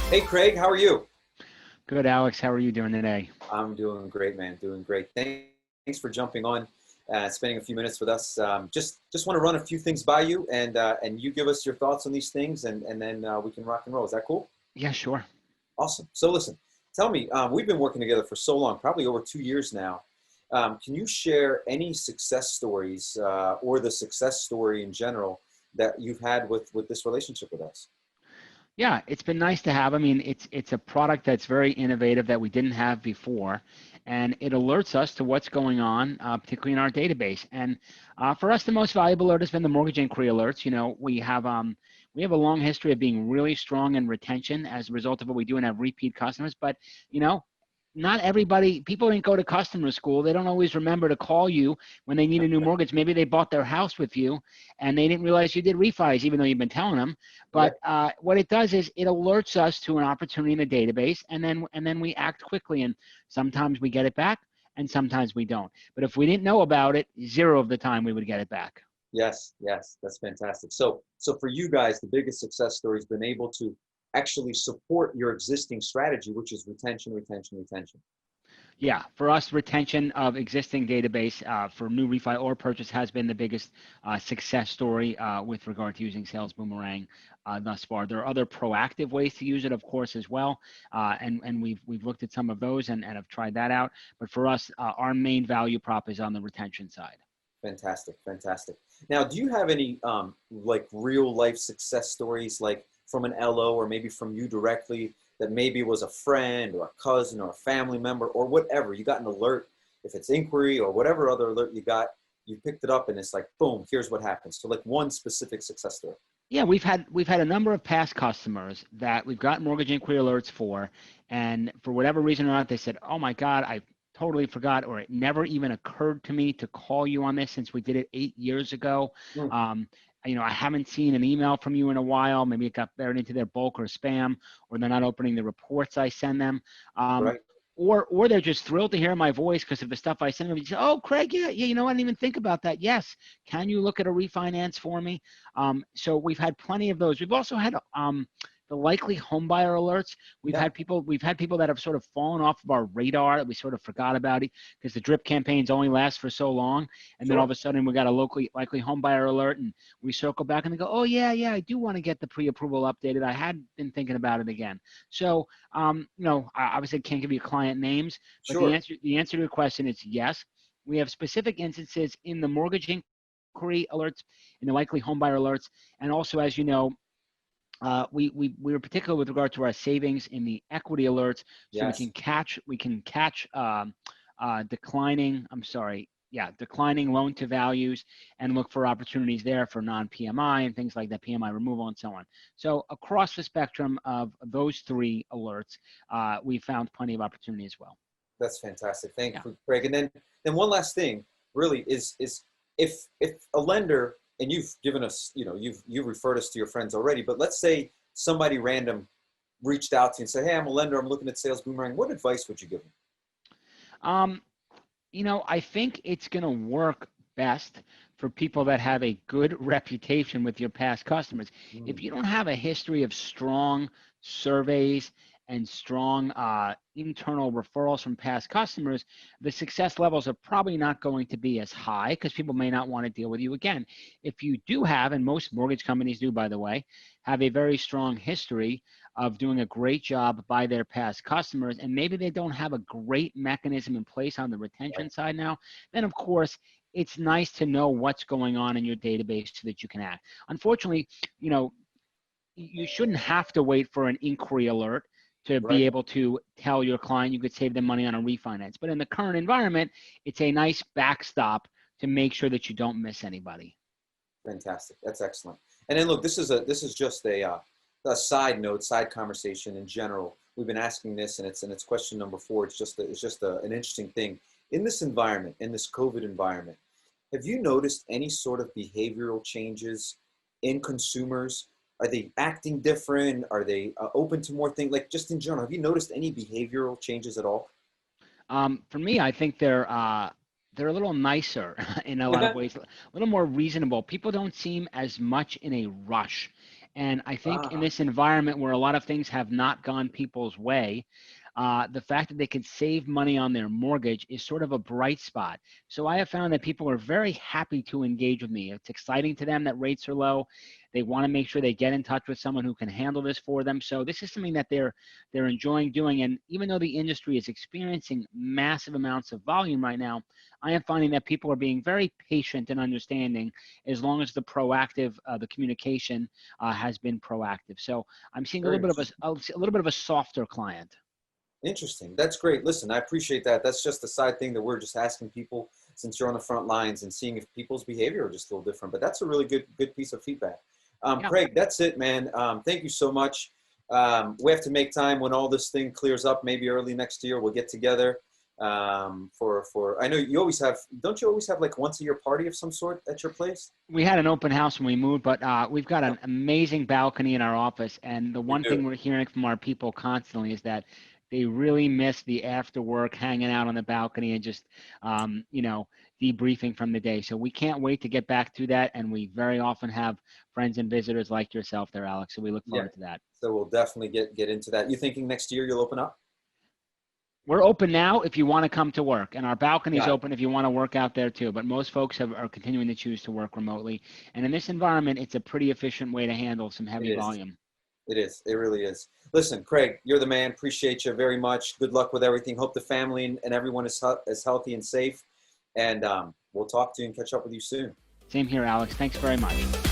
Hey, Craig, how are you? Good, Alex. How are you doing today? I'm doing great, man. Doing great. Thanks for jumping on, spending a few minutes with us. Just want to run a few things by you, and you give us your thoughts on these things, and then we can rock and roll. Is that cool? Yeah, sure. Awesome. So listen, tell me, we've been working together for so long, probably over 2 years now. Can you share any success stories or the success story in general that you've had with this relationship with us? Yeah, it's been nice to have. I mean, it's a product that's very innovative that we didn't have before, and it alerts us to what's going on, particularly in our database. And for us, the most valuable alert has been the mortgage inquiry alerts. You know, we have a long history of being really strong in retention as a result of what we do and have repeat customers. But you know, not everybody, people didn't go to customer school. They don't always remember to call you when they need a new mortgage. Maybe they bought their house with you and they didn't realize you did refis, even though you've been telling them. Yeah. But what it does is it alerts us to an opportunity in the database, and then we act quickly. And sometimes we get it back, and sometimes we don't. But if we didn't know about it, zero of the time we would get it back. Yes, yes, that's fantastic. So for you guys, the biggest success story has been able to actually support your existing strategy, which is retention, retention, retention. Yeah, for us, retention of existing database for new refi or purchase has been the biggest success story with regard to using Sales Boomerang thus far. There are other proactive ways to use it, of course, as well, and we've looked at some of those and have tried that out. But for us, our main value prop is on the retention side. Fantastic, fantastic. Now, do you have any like real life success stories, like from an LO or maybe from you directly, that maybe was a friend or a cousin or a family member or whatever? You got an alert, if it's inquiry or whatever other alert you got, you picked it up and it's like, boom, here's what happens. So like one specific success story. Yeah, we've had a number of past customers that we've got mortgage inquiry alerts for, and for whatever reason or not, they said, "Oh my God, I totally forgot, or it never even occurred to me to call you on this since we did it 8 years ago. Hmm, Um, I haven't seen an email from you in a while. Maybe it got buried into their bulk or spam, or they're not opening the reports I send them." right? Or they're just thrilled to hear my voice because of the stuff I send them. You say, "Oh, Craig, yeah, yeah, I didn't even think about that. Yes, can you look at a refinance for me?" So we've had plenty of those. We've also had the likely homebuyer alerts. Yeah, We've had people that have sort of fallen off of our radar that we sort of forgot about it because the drip campaigns only last for so long, and then all of sure. a sudden we got a locally likely homebuyer alert, and we circle back and they go, "Oh yeah, yeah, I do want to get the pre-approval updated. I had been thinking about it again." So I obviously can't give you client names, but the Sure. answer to your question is yes. We have specific instances in the mortgage inquiry alerts, in the likely homebuyer alerts, and also, as you know, we were particular with regard to our savings in the equity alerts, so Yes. we can catch declining. I'm sorry. Yeah, declining loan to values and look for opportunities there for non-PMI and things like that, PMI removal and so on. So across the spectrum of those three alerts, we found plenty of opportunity as well. That's fantastic. Thank Yeah. you, Craig. And then one last thing really is if a lender, and you've given us, you've referred us to your friends already, but let's say somebody random reached out to you and said, "Hey, I'm a lender. I'm looking at Sales Boomerang." What advice would you give them? Um, I think it's going to work best for people that have a good reputation with your past customers. If Mm, you don't have a history of strong surveys and strong internal referrals from past customers, the success levels are probably not going to be as high because people may not want to deal with you again. If you do have, and most mortgage companies do, by the way, have a very strong history of doing a great job by their past customers, and maybe they don't have a great mechanism in place on the right. retention side now, then of course it's nice to know what's going on in your database so that you can act. Unfortunately, you know, you shouldn't have to wait for an inquiry alert to be Right. able to tell your client you could save them money on a refinance. But in the current environment, it's a nice backstop to make sure that you don't miss anybody. Fantastic. That's excellent. And then look, this is just a side note, side conversation in general. We've been asking this, and it's question number four. An interesting thing in this environment, in this COVID environment. Have you noticed any sort of behavioral changes in consumers? Are they acting different? Are they open to more things? Like just in general, have you noticed any behavioral changes at all? For me, I think they're a little nicer in a lot of ways, a little more reasonable. People don't seem as much in a rush. And I think in Ah, this environment where a lot of things have not gone people's way, the fact that they can save money on their mortgage is sort of a bright spot. So I have found that people are very happy to engage with me. It's exciting to them that rates are low. They want to make sure they get in touch with someone who can handle this for them. So this is something that they're enjoying doing. And even though the industry is experiencing massive amounts of volume right now, I am finding that people are being very patient and understanding as long as the proactive, the communication has been proactive. So I'm seeing a very little bit of interesting. a little bit of a softer client. Interesting. That's great. Listen, I appreciate that. That's just a side thing that we're just asking people since you're on the front lines and seeing if people's behavior are just a little different. But that's a really good piece of feedback. Yeah. Craig, that's it, man. Thank you so much. We have to make time when all this thing clears up. Maybe early next year we'll get together. For I know you always have. Don't you always have like once a year party of some sort at your place? We had an open house when we moved, but we've got an amazing balcony in our office. And the You one do. thing we're hearing from our people constantly is that they really miss the after work hanging out on the balcony and just, debriefing from the day. So we can't wait to get back to that. And we very often have friends and visitors like yourself there, Alex. So we look Yeah. forward to that. So we'll definitely get into that. You thinking next year you'll open up? We're open now if you want to come to work, and our balcony is Got it. open if you want to work out there too. But most folks are continuing to choose to work remotely. And in this environment, it's a pretty efficient way to handle some It heavy is. volume. It is. It really is. Listen, Craig, you're the man. Appreciate you very much. Good luck with everything. Hope the family and everyone is healthy and safe. And we'll talk to you and catch up with you soon. Same here, Alex. Thanks very much.